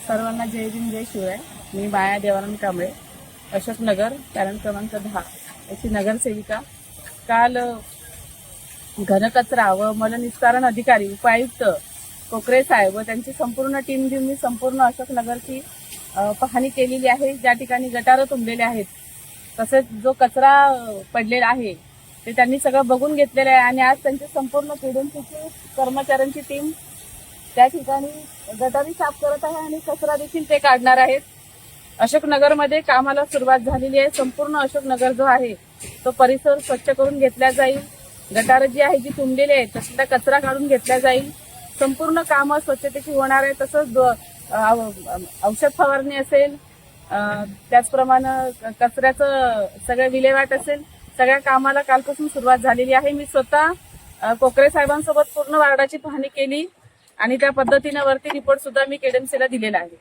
सर्वांना जय भीम जय शिवराय. मी माया देवानंद कांबळे, अशोकनगर पॅनल क्रमांक 10 याची नगरसेविका. काल घनकचरा व मलनिस्तारण अधिकारी उपायुक्त कोकरे साहेब व त्यांची संपूर्ण टीम घेऊन मी संपूर्ण अशोकनगरची पाहणी केलेली आहे. ज्या ठिकाणी गटारं तुंबलेले आहेत तसेच जो कचरा पडलेला आहे ते त्यांनी सगळं बघून घेतलेलं आहे आणि आज त्यांची संपूर्ण पीडीएमसीची कर्मचाऱ्यांची टीम त्या ठिकाणी गटारी साफ करत आहे आणि कचरा देखील ते काढणार आहेत. अशोकनगरमध्ये कामाला सुरुवात झालेली आहे. संपूर्ण अशोकनगर जो आहे तो परिसर स्वच्छ करून घेतला जाईल. गटार जी आहे जी तुंबलेली आहे तसला कचरा काढून घेतला जाईल. संपूर्ण कामं स्वच्छतेची होणार आहे. तसंच औषध फवारणी असेल, त्याचप्रमाणे कचऱ्याचं सगळं विल्हेवाट असेल. सगळ्या कामाला कालपासून सुरुवात झालेली आहे. मी स्वतः कोकरे साहेबांसोबत पूर्ण वार्डाची पाहणी केली आणि त्या पद्धतीने वरती रिपोर्ट सुद्धा मी केडीएमसीला दिलेला आहे.